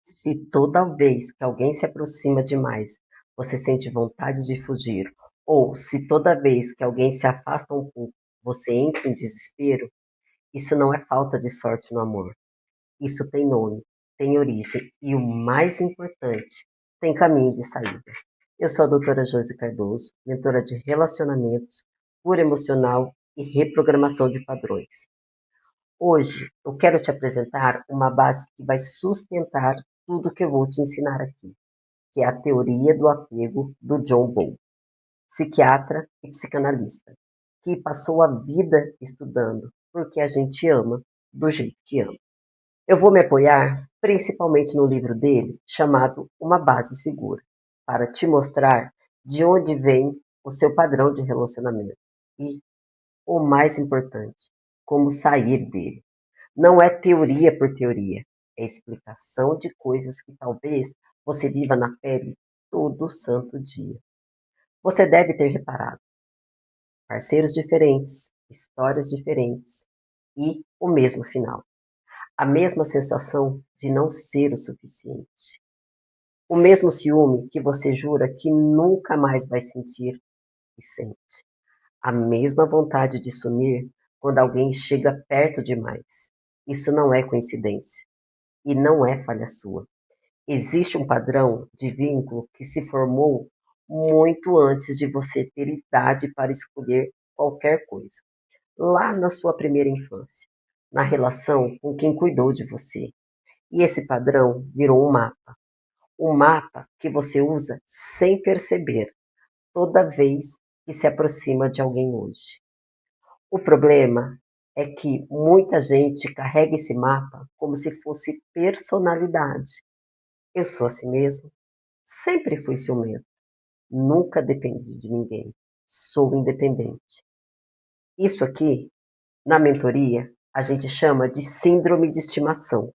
Se toda vez que alguém se aproxima demais, você sente vontade de fugir, ou se toda vez que alguém se afasta um pouco, você entra em desespero, isso não é falta de sorte no amor. Isso tem nome, tem origem e, o mais importante, tem caminho de saída. Eu sou a doutora Josi Cardoso, mentora de relacionamentos, cura emocional e reprogramação de padrões. Hoje eu quero te apresentar uma base que vai sustentar tudo que eu vou te ensinar aqui, que é a teoria do apego do John Bowlby, psiquiatra e psicanalista, que passou a vida estudando porque a gente ama do jeito que ama. Eu vou me apoiar principalmente no livro dele, chamado Uma Base Segura, para te mostrar de onde vem o seu padrão de relacionamento e, o mais importante, como sair dele. Não é teoria por teoria, é explicação de coisas que talvez você viva na pele todo santo dia. Você deve ter reparado: parceiros diferentes, histórias diferentes e o mesmo final. A mesma sensação de não ser o suficiente. O mesmo ciúme que você jura que nunca mais vai sentir e sente. A mesma vontade de sumir quando alguém chega perto demais. Isso não é coincidência e não é falha sua. Existe um padrão de vínculo que se formou muito antes de você ter idade para escolher qualquer coisa. Lá na sua primeira infância, na relação com quem cuidou de você. E esse padrão virou um mapa que você usa sem perceber, toda vez que se aproxima de alguém hoje. O problema é que muita gente carrega esse mapa como se fosse personalidade. Eu sou assim mesmo, sempre fui ciumento, nunca dependi de ninguém, sou independente. Isso aqui, na mentoria, a gente chama de síndrome de estimação.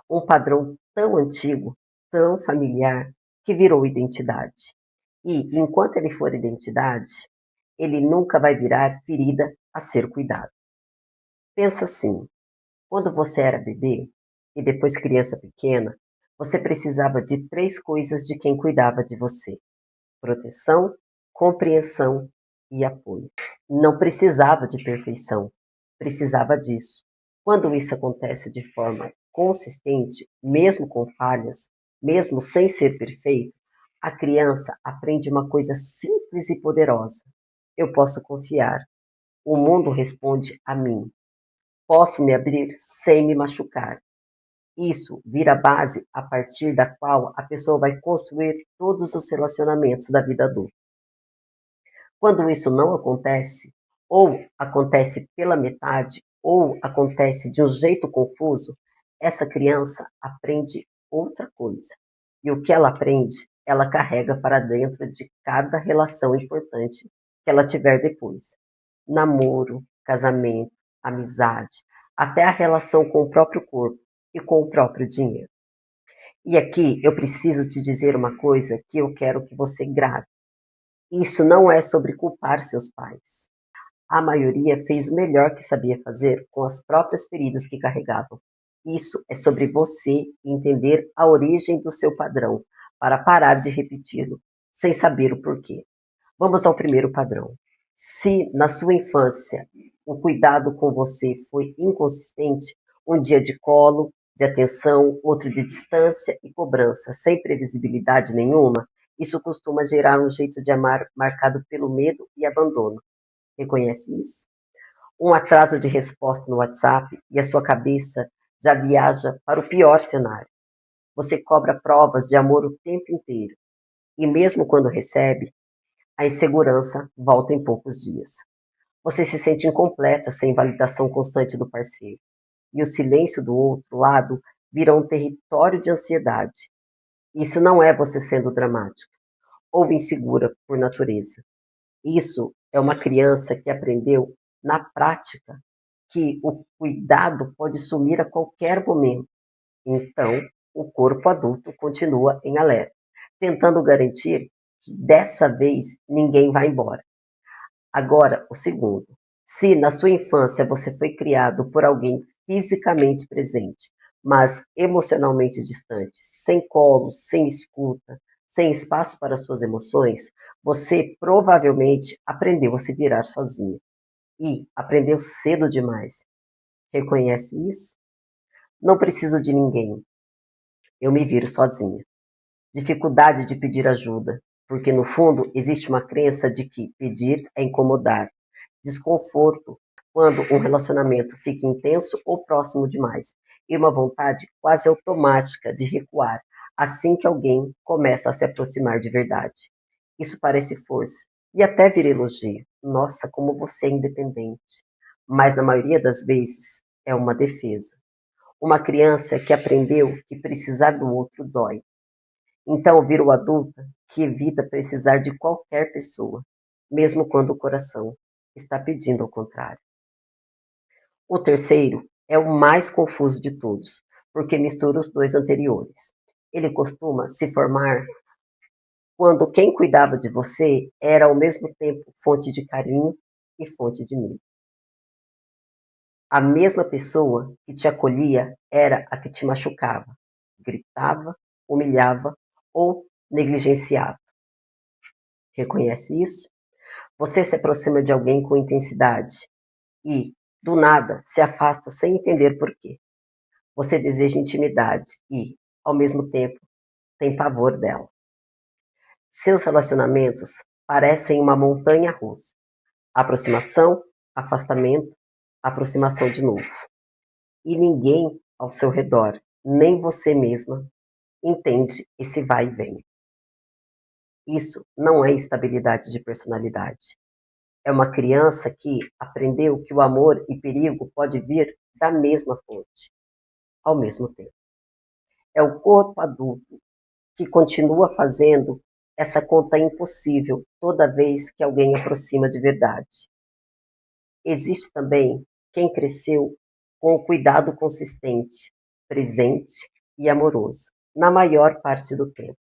Um padrão tão antigo, tão familiar, que virou identidade. E, enquanto ele for identidade, ele nunca vai virar ferida a ser cuidado. Pensa assim, quando você era bebê, e depois criança pequena, você precisava de três coisas de quem cuidava de você: proteção, compreensão e apoio. Não precisava de perfeição, precisava disso. Quando isso acontece de forma consistente, mesmo com falhas, mesmo sem ser perfeito, a criança aprende uma coisa simples e poderosa: eu posso confiar. O mundo responde a mim. Posso me abrir sem me machucar. Isso vira base a partir da qual a pessoa vai construir todos os relacionamentos da vida adulta. Quando isso não acontece, ou acontece pela metade, ou acontece de um jeito confuso, essa criança aprende outra coisa. E o que ela aprende, ela carrega para dentro de cada relação importante que ela tiver depois. Namoro, casamento, amizade, até a relação com o próprio corpo e com o próprio dinheiro. E aqui eu preciso te dizer uma coisa que eu quero que você grave. Isso não é sobre culpar seus pais. A maioria fez o melhor que sabia fazer com as próprias feridas que carregavam. Isso é sobre você entender a origem do seu padrão, para parar de repeti-lo, sem saber o porquê. Vamos ao primeiro padrão. Se na sua infância o cuidado com você foi inconsistente, um dia de colo, de atenção, outro de distância e cobrança, sem previsibilidade nenhuma, isso costuma gerar um jeito de amar marcado pelo medo e abandono. Reconhece isso? Um atraso de resposta no WhatsApp e a sua cabeça já viaja para o pior cenário. Você cobra provas de amor o tempo inteiro. E mesmo quando recebe, a insegurança volta em poucos dias. Você se sente incompleta sem validação constante do parceiro. E o silêncio do outro lado vira um território de ansiedade. Isso não é você sendo dramática ou insegura por natureza. Isso é uma criança que aprendeu na prática que o cuidado pode sumir a qualquer momento. Então, o corpo adulto continua em alerta, tentando garantir que dessa vez ninguém vai embora. Agora, o segundo. Se na sua infância você foi criado por alguém fisicamente presente, mas emocionalmente distante, sem colo, sem escuta, sem espaço para suas emoções, você provavelmente aprendeu a se virar sozinha e aprendeu cedo demais. Reconhece isso? Não preciso de ninguém. Eu me viro sozinha. Dificuldade de pedir ajuda, porque no fundo existe uma crença de que pedir é incomodar. Desconforto quando um relacionamento fica intenso ou próximo demais, e uma vontade quase automática de recuar assim que alguém começa a se aproximar de verdade. Isso parece força e até vira elogio. Nossa, como você é independente. Mas na maioria das vezes é uma defesa. Uma criança que aprendeu que precisar do outro dói. Então virou adulta que evita precisar de qualquer pessoa, mesmo quando o coração está pedindo ao contrário. O terceiro é o mais confuso de todos, porque mistura os dois anteriores. Ele costuma se formar quando quem cuidava de você era ao mesmo tempo fonte de carinho e fonte de medo. A mesma pessoa que te acolhia era a que te machucava, gritava, humilhava ou negligenciava. Reconhece isso? Você se aproxima de alguém com intensidade e, do nada, se afasta sem entender por quê. Você deseja intimidade e, ao mesmo tempo, tem pavor dela. Seus relacionamentos parecem uma montanha russa. Aproximação, afastamento, aproximação de novo. E ninguém ao seu redor, nem você mesma, entende esse vai e vem. Isso não é estabilidade de personalidade. É uma criança que aprendeu que o amor e perigo pode vir da mesma fonte, ao mesmo tempo. É o corpo adulto que continua fazendo essa conta impossível toda vez que alguém aproxima de verdade. Existe também quem cresceu com o cuidado consistente, presente e amoroso, na maior parte do tempo,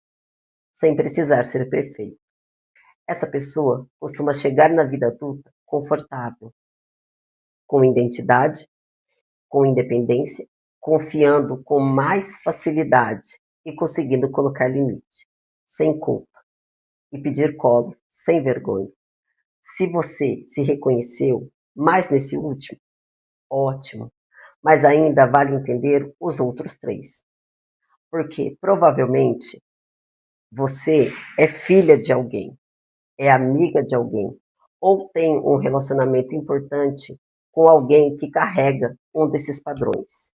sem precisar ser perfeito. Essa pessoa costuma chegar na vida adulta confortável, com identidade, com independência, confiando com mais facilidade e conseguindo colocar limite, sem culpa, e pedir colo, sem vergonha. Se você se reconheceu mais nesse último, ótimo, mas ainda vale entender os outros três, porque provavelmente você é filha de alguém, é amiga de alguém, ou tem um relacionamento importante com alguém que carrega um desses padrões.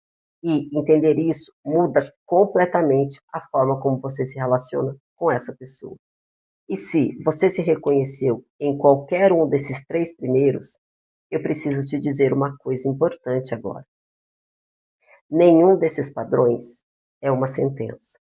E entender isso muda completamente a forma como você se relaciona com essa pessoa. E se você se reconheceu em qualquer um desses três primeiros, eu preciso te dizer uma coisa importante agora. Nenhum desses padrões é uma sentença.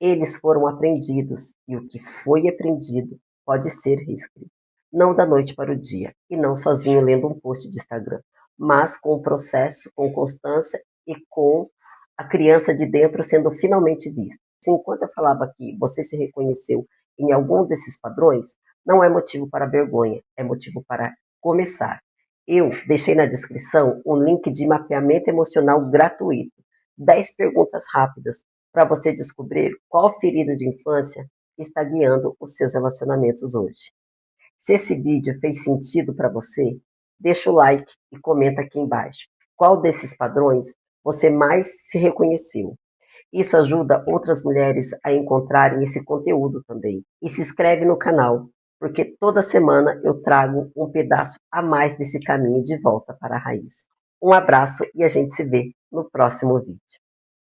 Eles foram aprendidos e o que foi aprendido pode ser reescrito. Não da noite para o dia e não sozinho lendo um post de Instagram, mas com o processo, com constância e com a criança de dentro sendo finalmente vista. Se enquanto eu falava que você se reconheceu em algum desses padrões, não é motivo para vergonha, é motivo para começar. Eu deixei na descrição um link de mapeamento emocional gratuito. 10 perguntas rápidas para você descobrir qual ferida de infância está guiando os seus relacionamentos hoje. Se esse vídeo fez sentido para você, deixa o like e comenta aqui embaixo. Qual desses padrões você mais se reconheceu? Isso ajuda outras mulheres a encontrarem esse conteúdo também. E se inscreve no canal, porque toda semana eu trago um pedaço a mais desse caminho de volta para a raiz. Um abraço e a gente se vê no próximo vídeo.